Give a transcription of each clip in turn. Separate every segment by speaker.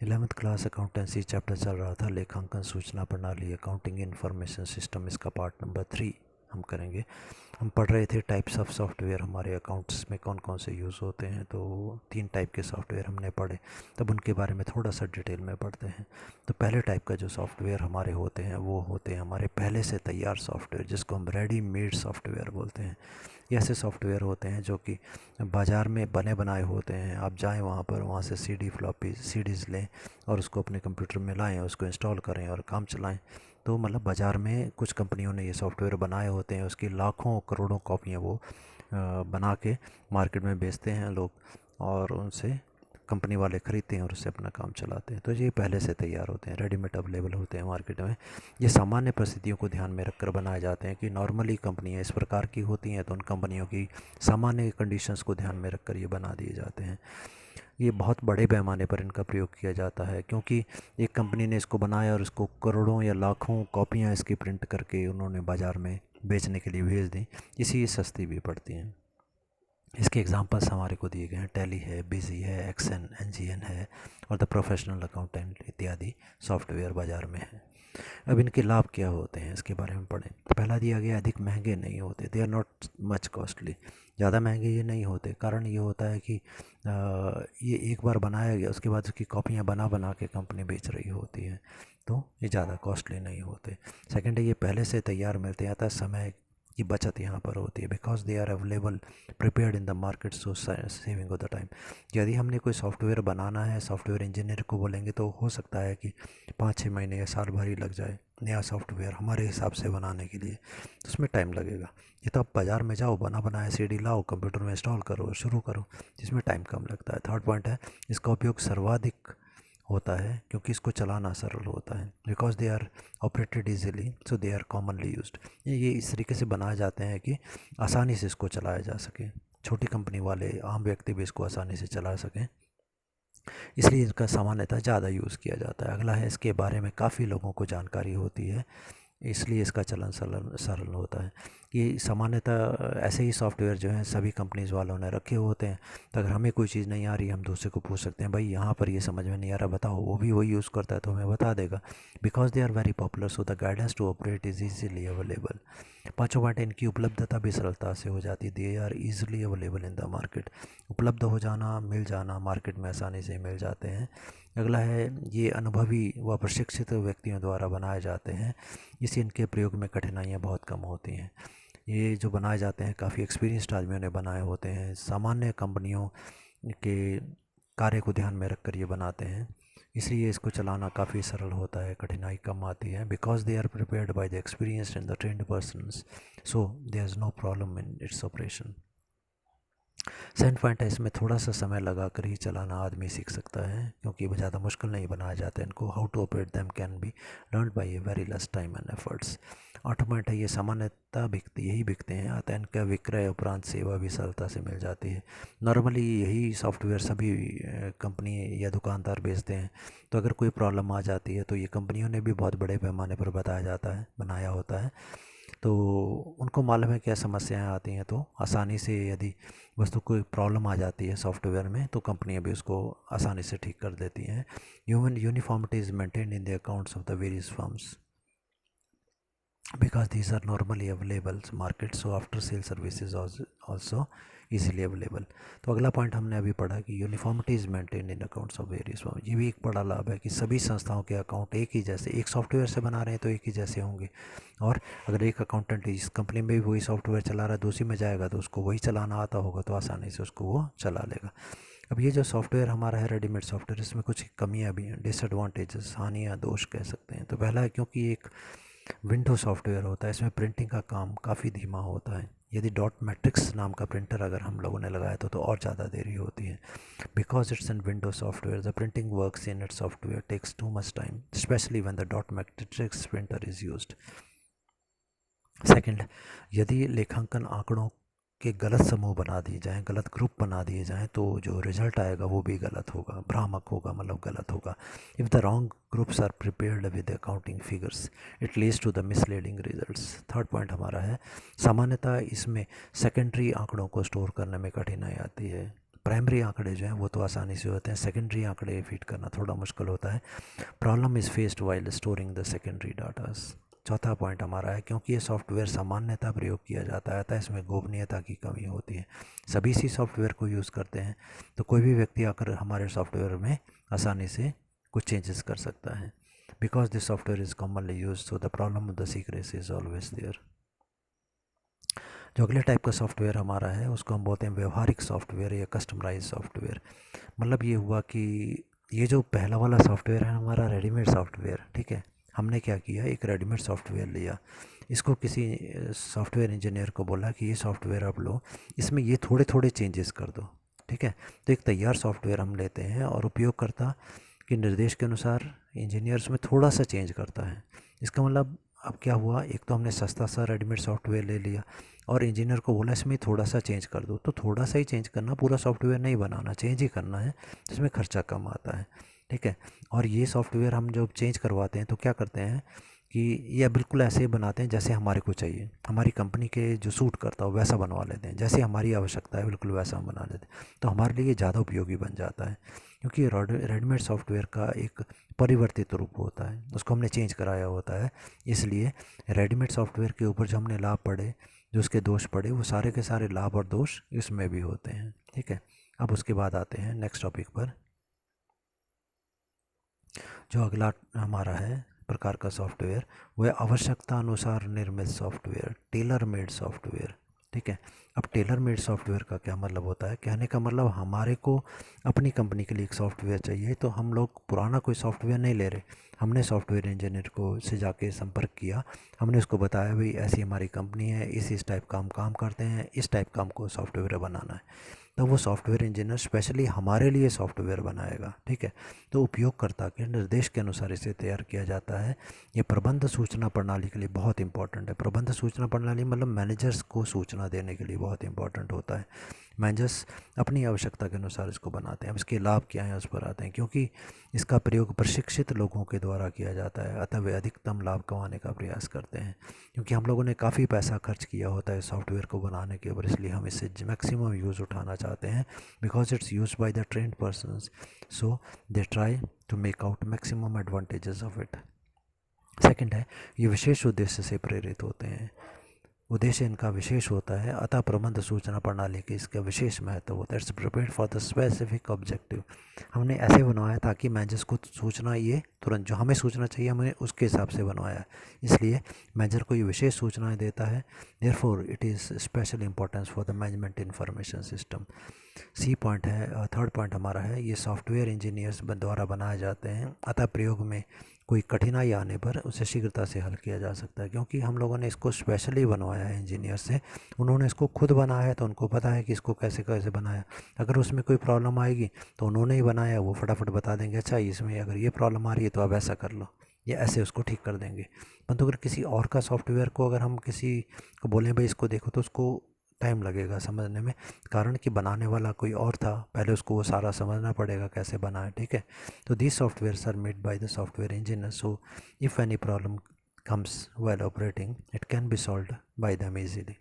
Speaker 1: 11th class accountancy chapter चल रहा था, लेखांकन सूचना प्रणाली, अकाउंटिंग इंफॉर्मेशन सिस्टम, इसका पार्ट नंबर 3 हम करेंगे। हम पढ़ रहे थे टाइप्स ऑफ सॉफ्टवेयर हमारे अकाउंट्स में कौन कौन से यूज़ होते हैं। तो 3 टाइप के सॉफ्टवेयर हमने पढ़े, तब उनके बारे में थोड़ा सा डिटेल में पढ़ते हैं। तो पहले टाइप का जो सॉफ्टवेयर हमारे होते हैं वो होते हैं हमारे पहले से तैयार सॉफ्टवेयर, जिसको हम रेडी मेड सॉफ्टवेयर बोलते हैं। ये ऐसे सॉफ्टवेयर होते हैं जो कि बाज़ार में बने बनाए होते हैं। आप जाएं वहाँ पर, वहाँ से सीडी फ्लॉपी सीडीज़ लें और उसको अपने कंप्यूटर में लाएं, उसको इंस्टॉल करें और काम चलाएं। तो मतलब बाज़ार में कुछ कंपनियों ने ये सॉफ्टवेयर बनाए होते हैं, उसकी लाखों करोड़ों कॉपियाँ वो बना के मार्केट में बेचते हैं लोग, और उनसे कंपनी वाले ख़रीदते हैं और उससे अपना काम चलाते हैं। तो ये पहले से तैयार होते हैं, रेडीमेड अवेलेबल होते हैं मार्केट में। ये सामान्य परिस्थितियों को ध्यान में रखकर बनाए जाते हैं कि नॉर्मली कंपनियां इस प्रकार की होती हैं, तो उन कंपनियों की सामान्य कंडीशंस को ध्यान में रखकर ये बना दिए जाते हैं। ये बहुत बड़े पैमाने पर इनका प्रयोग किया जाता है, क्योंकि एक कंपनी ने इसको बनाया और इसको करोड़ों या लाखों कॉपियाँ इसकी प्रिंट करके उन्होंने बाज़ार में बेचने के लिए भेज दी, इसी सस्ती भी पड़ती हैं। इसके एग्जांपल्स हमारे को दिए गए हैं, टैली है, बिजी है, एक्सेल, एनजीएन है और द प्रोफेशनल अकाउंटेंट इत्यादि सॉफ्टवेयर बाज़ार में है। अब इनके लाभ क्या होते हैं इसके बारे में पढ़ें। तो पहला दिया गया, अधिक महंगे नहीं होते, they are not much costly. ज़्यादा महंगे ये नहीं होते। कारण ये होता है कि ये एक बार बनाया गया, उसके बाद उसकी कॉपियाँ बना बना के कंपनी बेच रही होती है, तो ये ज़्यादा कॉस्टली नहीं होते। सेकंड है, ये पहले से तैयार मिलते हैं, अतः समय की बचत यहाँ पर होती है, because they are available prepared in the market, so saving of the time. यदि हमने कोई सॉफ्टवेयर बनाना है, सॉफ्टवेयर इंजीनियर को बोलेंगे तो हो सकता है कि 5-6 महीने या साल भर ही लग जाए नया सॉफ्टवेयर हमारे हिसाब से बनाने के लिए, तो उसमें टाइम लगेगा। ये तो आप बाज़ार में जाओ, बना बनाया सीडी लाओ, कंप्यूटर में इंस्टॉल करो और शुरू करो, जिसमें टाइम कम लगता है। थर्ड पॉइंट है, इसका उपयोग सर्वाधिक होता है क्योंकि इसको चलाना सरल होता है, because they are operated easily, so they are commonly used. ये इस तरीके से बनाए जाते हैं कि आसानी से इसको चलाया जा सके, छोटी कंपनी वाले आम व्यक्ति भी इसको आसानी से चला सकें, इसलिए इसका सामान्यतः ज़्यादा यूज़ किया जाता है। अगला है, इसके बारे में काफ़ी लोगों को जानकारी होती है, इसलिए इसका चलन सरल सरल होता है। ये सामान्यतः ऐसे ही सॉफ्टवेयर जो हैं सभी कंपनीज़ वालों ने रखे होते हैं, तो अगर हमें कोई चीज़ नहीं आ रही हम दूसरे को पूछ सकते हैं, भाई यहाँ पर ये समझ में नहीं आ रहा बताओ, वो भी वही यूज़ करता है तो हमें बता देगा। Because they are very popular, so the guidance to operate is easily available. पाँचों पॉइंट, इनकी उपलब्धता भी सरलता से हो जाती है, they are easily available in the market. उपलब्ध हो जाना, मिल जाना, मार्केट में आसानी से मिल जाते हैं। अगला है, ये अनुभवी व प्रशिक्षित व्यक्तियों द्वारा बनाए जाते हैं, इससे इनके प्रयोग में कठिनाइयाँ बहुत कम होती हैं। ये जो बनाए जाते हैं काफ़ी एक्सपीरियंस्ड आदमियों ने बनाए होते हैं, सामान्य कंपनियों के कार्य को ध्यान में रखकर ये बनाते हैं, इसलिए इसको चलाना काफ़ी सरल होता है, कठिनाई कम आती है। Because they are prepared by the experienced and the trained persons, so there is no problem in its operation. Second point है, इसमें थोड़ा सा समय लगा कर ही चलाना आदमी सीख सकता है, क्योंकि वो ज़्यादा मुश्किल नहीं बनाया जाता है इनको। How to operate them can be learn by a very less time and efforts. 8 point है, ये सामान्यतः बिकते हैं, अतः इनका विक्रय उपरांत सेवा भी सरलता से मिल जाती है। नॉर्मली यही सॉफ्टवेयर सभी कंपनी या दुकानदार बेचते हैं, तो अगर कोई प्रॉब्लम आ जाती है तो ये कंपनियों ने भी बहुत बड़े पैमाने पर बनाया होता है, तो उनको मालूम है क्या समस्याएं आती हैं, तो आसानी से यदि वस्तु कोई प्रॉब्लम आ जाती है सॉफ्टवेयर में तो कंपनियां भी उसको आसानी से ठीक कर देती हैं। Human uniformity is maintained in the accounts of the various firms, because these are normally available market, so after sale services also easily available। तो अगला पॉइंट हमने अभी पढ़ा कि uniformity is maintained in accounts of various firm. ये भी एक बड़ा लाभ है कि सभी संस्थाओं के अकाउंट एक ही जैसे, एक सॉफ्टवेयर से बना रहे हैं तो एक ही जैसे होंगे, और अगर एक अकाउंटेंट इस कंपनी में भी वही सॉफ्टवेयर चला रहा है, दूसरी में जाएगा तो उसको वही चलाना आता होगा, तो आसानी से उसको वो चला लेगा। अब ये जो सॉफ्टवेयर हमारा है रेडीमेड सॉफ्टवेयर, इसमें कुछ कमियां भी हैं, डिसएडवांटेजेस, हानियाँ, दोष कह सकते हैं। तो पहला है, क्योंकि एक विंडो सॉफ्टवेयर होता है, इसमें प्रिंटिंग का काम काफ़ी धीमा होता है। यदि डॉट मैट्रिक्स नाम का प्रिंटर अगर हम लोगों ने लगाया तो और ज़्यादा देरी होती है। Because it's in window software, the printing works in it software takes too much time, specially when the dot matrix printer is used. Second, यदि लेखांकन आंकड़ों के गलत समूह बना दिए जाएं, गलत ग्रुप बना दिए जाएं, तो जो रिजल्ट आएगा वो भी गलत होगा, भ्रामक होगा, मतलब गलत होगा। If the wrong groups are prepared with accounting figures, it leads to the misleading results. Third point हमारा है, सामान्यतः इसमें सेकेंडरी आंकड़ों को स्टोर करने में कठिनाई आती है। प्राइमरी आंकड़े जो हैं वो तो आसानी से होते हैं, सेकेंडरी आंकड़े फीड करना थोड़ा मुश्किल होता है। Problem is faced while storing the secondary datas. चौथा पॉइंट हमारा है, क्योंकि ये सॉफ्टवेयर सामान्यतः प्रयोग किया जाता है अतः इसमें गोपनीयता की कमी होती है। सभी इसी सॉफ्टवेयर को यूज़ करते हैं, तो कोई भी व्यक्ति आकर हमारे सॉफ्टवेयर में आसानी से कुछ चेंजेस कर सकता है। Because this software is commonly use, so the problem of the secrecy is always there. जो अगले टाइप का सॉफ्टवेयर हमारा है उसको हम बोलते हैं व्यवहारिक सॉफ्टवेयर या कस्टमाइज सॉफ्टवेयर। मतलब ये हुआ कि ये जो पहला वाला सॉफ्टवेयर है हमारा रेडीमेड सॉफ्टवेयर, ठीक है, हमने क्या किया, एक रेडीमेड सॉफ्टवेयर लिया, इसको किसी सॉफ्टवेयर इंजीनियर को बोला कि ये सॉफ्टवेयर आप लो, इसमें ये थोड़े थोड़े चेंजेस कर दो, ठीक है। तो एक तैयार सॉफ्टवेयर हम लेते हैं और उपयोगकर्ता के निर्देश के अनुसार इंजीनियर उसमें थोड़ा सा चेंज करता है। इसका मतलब अब क्या हुआ, एक तो हमने सस्ता सा रेडीमेड सॉफ्टवेयर ले लिया और इंजीनियर को बोला इसमें थोड़ा सा चेंज कर दो, तो थोड़ा सा ही चेंज करना, पूरा सॉफ्टवेयर नहीं बनाना, चेंज ही करना है, तो इसमें खर्चा कम आता है, ठीक है। और ये सॉफ्टवेयर हम जब चेंज करवाते हैं तो क्या करते हैं कि ये बिल्कुल ऐसे बनाते हैं जैसे हमारे को चाहिए, हमारी कंपनी के जो सूट करता हो वैसा बनवा लेते हैं, जैसे हमारी आवश्यकता है बिल्कुल वैसा हम बना लेते हैं, तो हमारे लिए ज़्यादा उपयोगी बन जाता है। क्योंकि रेडीमेड सॉफ्टवेयर का एक परिवर्तित रूप होता है, उसको हमने चेंज कराया होता है, इसलिए रेडीमेड सॉफ्टवेयर के ऊपर जो हमने लाभ पड़े, जो उसके दोष पड़े, वो सारे के सारे लाभ और दोष इसमें भी होते हैं, ठीक है। अब उसके बाद आते हैं नेक्स्ट टॉपिक पर। जो अगला हमारा है प्रकार का सॉफ्टवेयर वो है आवश्यकता अनुसार निर्मित सॉफ्टवेयर, टेलर मेड सॉफ्टवेयर, ठीक है। अब टेलर मेड सॉफ्टवेयर का क्या मतलब होता है, कहने का मतलब हमारे को अपनी कंपनी के लिए एक सॉफ्टवेयर चाहिए, तो हम लोग पुराना कोई सॉफ्टवेयर नहीं ले रहे, हमने सॉफ्टवेयर इंजीनियर को से जाके संपर्क किया, हमने उसको बताया भाई ऐसी हमारी कंपनी है, इस टाइप का हम काम करते हैं, इस टाइप का हमको सॉफ्टवेयर बनाना है, तो वो सॉफ्टवेयर इंजीनियर स्पेशली हमारे लिए सॉफ्टवेयर बनाएगा, ठीक है। तो उपयोगकर्ता के निर्देश के अनुसार इसे तैयार किया जाता है। ये प्रबंध सूचना प्रणाली के लिए बहुत इंपॉर्टेंट है। प्रबंध सूचना प्रणाली मतलब मैनेजर्स को सूचना देने के लिए बहुत इंपॉर्टेंट होता है। मैनेजर्स अपनी आवश्यकता के अनुसार इसको बनाते हैं। अब इसके लाभ क्या हैं उस पर आते हैं। क्योंकि इसका प्रयोग प्रशिक्षित लोगों के द्वारा किया जाता है, अतः वे अधिकतम लाभ कमाने का प्रयास करते हैं। क्योंकि हम लोगों ने काफ़ी पैसा खर्च किया होता है सॉफ्टवेयर को बनाने के ऊपर, इसलिए हम इससे मैक्सिमम यूज़ उठाना चाहते हैं, because it's use by the trained persons, so they try to make out maximum advantages of it. Second है, ये विशेष उद्देश्य से प्रेरित होते हैं, उद्देश्य इनका विशेष होता है, अतः प्रबंध सूचना प्रणाली के इसका विशेष महत्व होता है। It's prepared for the specific objective. हमने ऐसे बनवाया ताकि मैनेजर्स को सूचना ये तुरंत जो हमें सूचना चाहिए हमें उसके हिसाब से बनवाया है, इसलिए मैनेजर को ये विशेष सूचनाएं देता है। Therefore it is special importance for the management information system. C point है, थर्ड पॉइंट हमारा है, ये सॉफ्टवेयर इंजीनियर्स द्वारा बनाए जाते हैं, अतः प्रयोग में कोई कठिनाई आने पर उसे शीघ्रता से हल किया जा सकता है। क्योंकि हम लोगों ने इसको स्पेशली बनवाया है इंजीनियर से, उन्होंने इसको खुद बनाया है तो उनको पता है कि इसको कैसे कैसे बनाया। अगर उसमें कोई प्रॉब्लम आएगी तो उन्होंने ही बनाया, वो फटाफट बता देंगे अच्छा इसमें अगर ये प्रॉब्लम आ रही है तो आप ऐसा कर लो, या ऐसे उसको ठीक कर देंगे। परंतु अगर किसी और का सॉफ्टवेयर को अगर हम किसी को बोलें भाई इसको देखो, तो उसको टाइम लगेगा समझने में, कारण कि बनाने वाला कोई और था, पहले उसको वो सारा समझना पड़ेगा कैसे बना है, ठीक है। तो these softwares are made by the software engineer, so if any problem comes while operating it can be solved by them easily.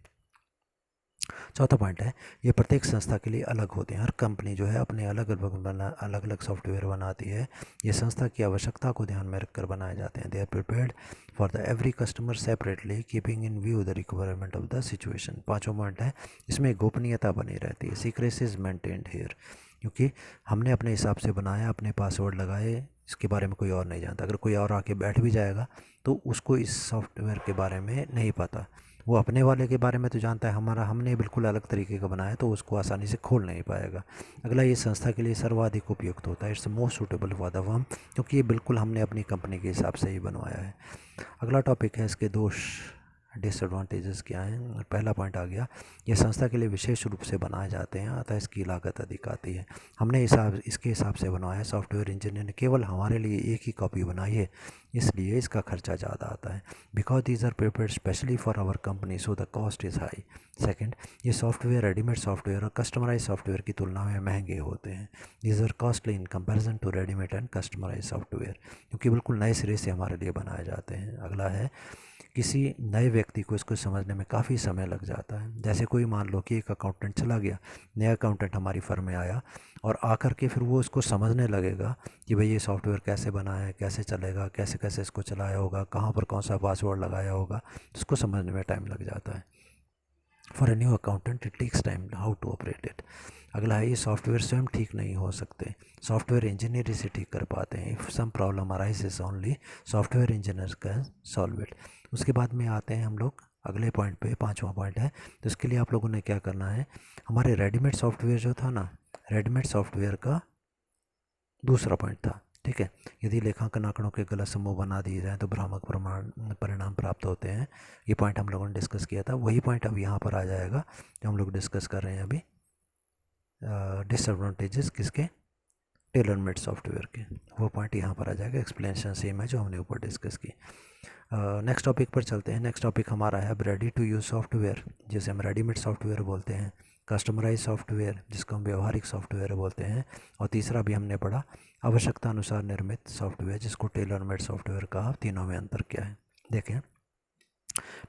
Speaker 1: चौथा पॉइंट है, ये प्रत्येक संस्था के लिए अलग होते हैं। हर कंपनी जो है अपने अलग अलग सॉफ्टवेयर बनाती है। ये संस्था की आवश्यकता को ध्यान में रखकर बनाए जाते हैं। They are prepared for the every customer separately keeping in view the requirement of the situation. पाँचों पॉइंट है, इसमें गोपनीयता बनी रहती है, सीक्रेसी इज मेंटेन्ड हियर, क्योंकि हमने अपने हिसाब से बनाया, अपने पासवर्ड लगाए, इसके बारे में कोई और नहीं जानता। अगर कोई और आके बैठ भी जाएगा तो उसको इस सॉफ्टवेयर के बारे में नहीं पता, वो अपने वाले के बारे में तो जानता है, हमारा हमने बिल्कुल अलग तरीके का बनाया तो उसको आसानी से खोल नहीं पाएगा। अगला, ये संस्था के लिए सर्वाधिक उपयुक्त होता है, it's most suitable for the firm, क्योंकि ये बिल्कुल हमने अपनी कंपनी के हिसाब से ही बनवाया है। अगला टॉपिक है इसके दोष, डिसएडवांटेजेस क्या हैं। पहला पॉइंट आ गया, ये संस्था के लिए विशेष रूप से बनाए जाते हैं, अतः इसकी लागत अधिक आती है। हमने इसके हिसाब से बनवाया है, सॉफ्टवेयर इंजीनियर ने केवल हमारे लिए एक ही कॉपी बनाई है, इसलिए इसका खर्चा ज़्यादा आता है। Because these are prepared specially for our company, so the cost is high. Second, ये सॉफ्टवेयर रेडीमेड सॉफ्टवेयर और कस्टमराइज सॉफ्टवेयर की तुलना में महंगे होते हैं। These are costly in comparison to readymade and customise software, क्योंकि बिल्कुल नए सिरे से हमारे लिए बनाए जाते हैं। अगला है किसी नए व्यक्ति को इसको समझने में काफ़ी समय लग जाता है। जैसे कोई मान लो कि एक अकाउंटेंट चला गया, नया अकाउंटेंट हमारी फर्म में आया और आकर के फिर वो इसको समझने लगेगा कि भाई ये सॉफ्टवेयर कैसे बना है, कैसे चलेगा, कैसे कैसे इसको चलाया होगा, कहाँ पर कौन सा पासवर्ड लगाया होगा, तो इसको समझने में टाइम लग जाता है। For a new accountant it takes time how to operate it. अगला है, ये सॉफ्टवेयर स्वयं ठीक नहीं हो सकते, सॉफ्टवेयर इंजीनियर इसे ठीक कर पाते हैं। If some problem arises only software engineer can solve it. उसके बाद में आते हैं हम लोग अगले पॉइंट पे, पांचवा पॉइंट है। तो इसके लिए आप लोगों ने क्या करना है, हमारे रेडीमेड सॉफ्टवेयर जो था ना, रेडीमेड सॉफ्टवेयर का दूसरा पॉइंट था, ठीक है। यदि लेखांकन आंकड़ों के गलत समूह बना दिए जाएँ तो भ्रामक परिणाम प्राप्त होते हैं। ये पॉइंट हम लोगों ने डिस्कस किया था, वही पॉइंट अब यहाँ पर आ जाएगा जो हम लोग डिस्कस कर रहे हैं अभी। डिसएडवांटेजेस किसके, टेलर मेड सॉफ्टवेयर के, वो पॉइंट यहाँ पर आ जाएगा। एक्सप्लेनेशन सेम है जो हमने ऊपर डिस्कस की। नेक्स्ट टॉपिक पर चलते हैं। नेक्स्ट टॉपिक हमारा है अब रेडी टू यूज़ सॉफ्टवेयर, जिसे हम रेडीमेड सॉफ्टवेयर बोलते हैं, कस्टमराइज सॉफ्टवेयर जिसको हम व्यवहारिक सॉफ्टवेयर बोलते हैं, और तीसरा भी हमने पढ़ा आवश्यकता अनुसार निर्मित सॉफ्टवेयर जिसको टेलर मेड सॉफ्टवेयर कहा। तीनों में अंतर क्या है देखें।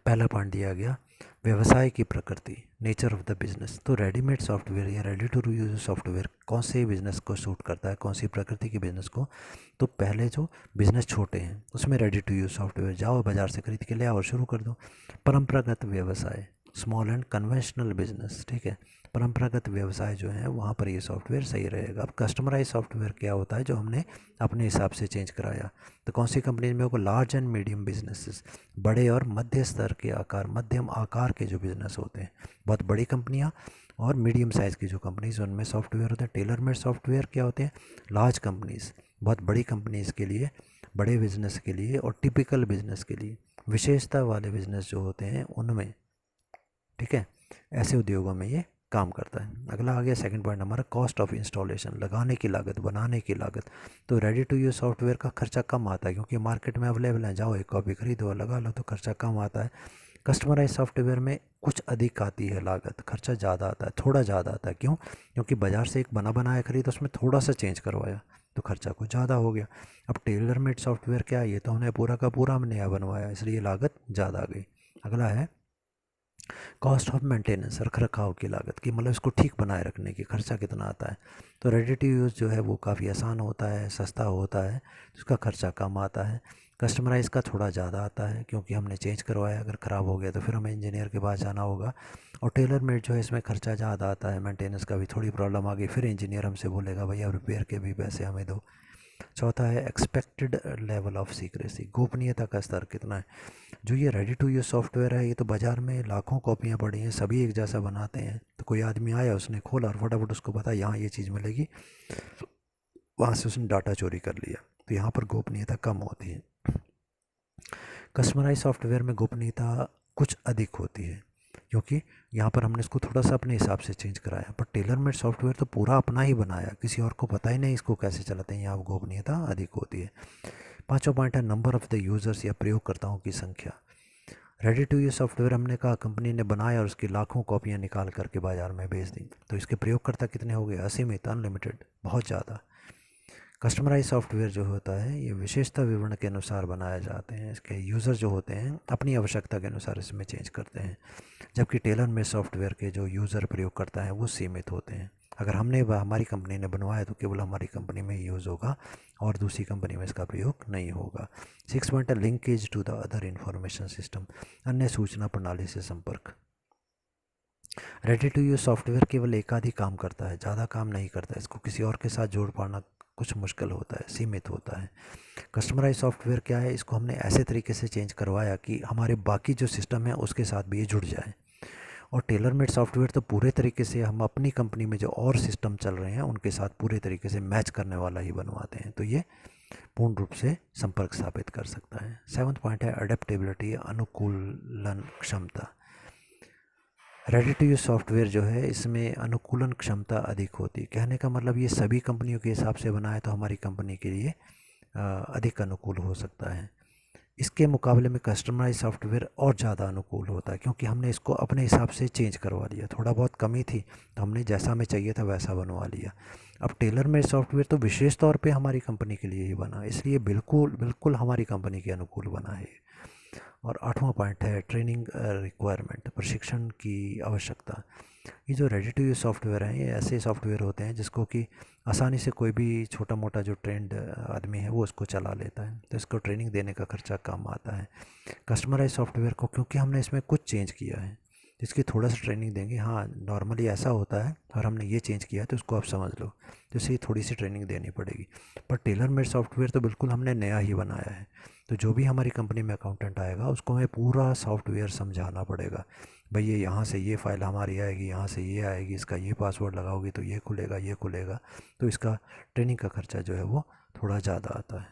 Speaker 1: पहला पॉइंट दिया गया व्यवसाय की प्रकृति, नेचर ऑफ द बिजनेस। तो रेडीमेड सॉफ्टवेयर या रेडी टू यूज सॉफ्टवेयर कौन से बिजनेस को सूट करता है, कौन सी प्रकृति के बिजनेस को। तो पहले जो बिजनेस छोटे हैं उसमें रेडी टू यूज सॉफ्टवेयर, जाओ बाजार से खरीद के ले आओ और शुरू कर दो। परंपरागत व्यवसाय, स्मॉल एंड कन्वेंशनल बिजनेस, ठीक है, परंपरागत व्यवसाय जो है वहाँ पर ये सॉफ्टवेयर सही रहेगा। अब कस्टमराइज सॉफ्टवेयर क्या होता है, जो हमने अपने हिसाब से चेंज कराया। तो कौन सी कंपनी में होगा, लार्ज एंड मीडियम बिजनेसेस, बड़े और मध्य स्तर के आकार, मध्यम आकार के जो बिजनेस होते हैं, बहुत बड़ी कंपनियाँ और मीडियम साइज़ की जो कंपनीज उनमें सॉफ्टवेयर होते हैं। टेलर मेड सॉफ्टवेयर क्या होते हैं, लार्ज कंपनीज, बहुत बड़ी कंपनीज के लिए, बड़े बिजनेस के लिए और टिपिकल बिजनेस के लिए, विशेषता वाले बिजनेस जो होते हैं उनमें, ठीक है, ऐसे उद्योगों में ये काम करता है। अगला आ गया सेकंड पॉइंट हमारा, कॉस्ट ऑफ इंस्टॉलेशन, लगाने की लागत, बनाने की लागत। तो रेडी टू यूज सॉफ्टवेयर का खर्चा कम आता है क्योंकि मार्केट में अवेलेबल है, जाओ एक कॉपी खरीदो और लगा लो, तो खर्चा कम आता है। कस्टमराइज सॉफ्टवेयर में कुछ अधिक आती है लागत, खर्चा ज़्यादा आता है, थोड़ा ज़्यादा आता है। क्यों, क्योंकि बाज़ार से एक बना बनाया खरीद, उसमें थोड़ा सा चेंज करवाया तो खर्चा कुछ ज़्यादा हो गया। अब टेलर मेड सॉफ्टवेयर क्या है, ये तो हमने पूरा का पूरा नया बनवाया, इसलिए लागत ज़्यादा आ गई। अगला है कॉस्ट ऑफ मेंटेनेंस, रख रखाव की लागत, कि मतलब इसको ठीक बनाए रखने की खर्चा कितना आता है। तो रेडी टू यूज़ जो है वो काफ़ी आसान होता है, सस्ता होता है, उसका खर्चा कम आता है। कस्टमराइज का थोड़ा ज़्यादा आता है क्योंकि हमने चेंज करवाया, अगर ख़राब हो गया तो फिर हमें इंजीनियर के पास जाना होगा। और टेलर मेड जो है इसमें खर्चा ज़्यादा आता है, मेंटेनेंस का भी थोड़ी प्रॉब्लम आ गई, फिर इंजीनियर हमसे बोलेगा भैया रिपेयर के भी पैसे हमें दो। चौथा है एक्सपेक्टेड लेवल ऑफ सीक्रेसी, गोपनीयता का स्तर कितना है। जो ये रेडी टू यूज़ सॉफ्टवेयर है, ये तो बाज़ार में लाखों कॉपियाँ पड़ी हैं, सभी एक जैसा बनाते हैं। तो कोई आदमी आया, उसने खोला और फटाफट उसको पता यहाँ ये चीज़ मिलेगी, वहाँ से उसने डाटा चोरी कर लिया, तो यहाँ पर गोपनीयता कम होती है। कस्टमराइज सॉफ्टवेयर में गोपनीयता कुछ अधिक होती है क्योंकि यहाँ पर हमने इसको थोड़ा सा अपने हिसाब से चेंज कराया, पर टेलर मेड सॉफ्टवेयर तो पूरा अपना ही बनाया, किसी और को पता ही नहीं इसको कैसे चलाते हैं, यहाँ गोपनीयता अधिक होती है। पांचवा पॉइंट है नंबर ऑफ़ द यूज़र्स या प्रयोगकर्ताओं की संख्या। रेडी टू यूज़ सॉफ्टवेयर हमने कहा कंपनी ने बनाया और उसकी लाखों कॉपियाँ निकाल करके बाज़ार में बेच दी, तो इसके प्रयोगकर्ता कितने हो गए, असीमित, अनलिमिटेड, बहुत ज़्यादा। कस्टमराइज सॉफ्टवेयर जो होता है ये विशेषता विवरण के अनुसार बनाए जाते हैं, इसके यूज़र जो होते हैं अपनी आवश्यकता के अनुसार इसमें चेंज करते हैं, जबकि टेलर मेड सॉफ्टवेयर के जो यूज़र प्रयोग करता है वो सीमित होते हैं। अगर हमने हमारी कंपनी ने बनवाया तो केवल हमारी कंपनी में ही यूज़ होगा और दूसरी कंपनी में इसका प्रयोग नहीं होगा। 6 पॉइंट है linkage to the other information system, अन्य सूचना प्रणाली से संपर्क। रेडी टू यूज़ सॉफ्टवेयर केवल एक आधी काम करता है, ज़्यादा काम नहीं करता है, इसको किसी और के साथ जोड़ पाना कुछ मुश्किल होता है, सीमित होता है। कस्टमराइज सॉफ्टवेयर क्या है, इसको हमने ऐसे तरीके से चेंज करवाया कि हमारे बाकी जो सिस्टम है उसके साथ भी ये जुड़ जाए। और टेलर मेड सॉफ्टवेयर तो पूरे तरीके से हम अपनी कंपनी में जो और सिस्टम चल रहे हैं उनके साथ पूरे तरीके से मैच करने वाला ही बनवाते हैं, तो ये पूर्ण रूप से संपर्क स्थापित कर सकता है। 7वां पॉइंट है अडेप्टेबिलिटी, अनुकूलन क्षमता। रेडी टू यूज़ सॉफ्टवेयर जो है इसमें अनुकूलन क्षमता अधिक होती है, कहने का मतलब ये सभी कंपनियों के हिसाब से बना है तो हमारी कंपनी के लिए अधिक अनुकूल हो सकता है। इसके मुकाबले में कस्टमाइज सॉफ्टवेयर और ज़्यादा अनुकूल होता है क्योंकि हमने इसको अपने हिसाब से चेंज करवा लिया, थोड़ा बहुत कमी थी तो हमने जैसा हमें चाहिए था वैसा बनवा लिया। अब टेलर मेड सॉफ्टवेयर तो विशेष तौर पे हमारी कंपनी के लिए ही बना, इसलिए बिल्कुल बिल्कुल हमारी कंपनी के अनुकूल बना है। और 8वां पॉइंट है ट्रेनिंग रिक्वायरमेंट, प्रशिक्षण की आवश्यकता। ये जो रेडी टू यूज़ सॉफ्टवेयर हैं, ये ऐसे सॉफ्टवेयर होते हैं जिसको कि आसानी से कोई भी छोटा मोटा जो ट्रेंड आदमी है वो उसको चला लेता है, तो इसको ट्रेनिंग देने का खर्चा कम आता है। कस्टमाइज सॉफ्टवेयर को क्योंकि हमने इसमें कुछ चेंज किया है, तो इसकी थोड़ा सा ट्रेनिंग देंगे, हाँ नॉर्मली ऐसा होता है और हमने ये चेंज किया है तो उसको आप समझ लो, तो इसलिए थोड़ी सी ट्रेनिंग देनी पड़ेगी। पर टेलर मेड सॉफ्टवेयर तो बिल्कुल हमने नया ही बनाया है, तो जो भी हमारी कंपनी में अकाउंटेंट आएगा उसको हमें पूरा सॉफ्टवेयर समझाना पड़ेगा। भाई ये यहाँ से ये फ़ाइल हमारी आएगी, यहाँ से ये आएगी, इसका ये पासवर्ड लगाओगे तो ये खुलेगा, ये खुलेगा, तो इसका ट्रेनिंग का खर्चा जो है वो थोड़ा ज़्यादा आता है।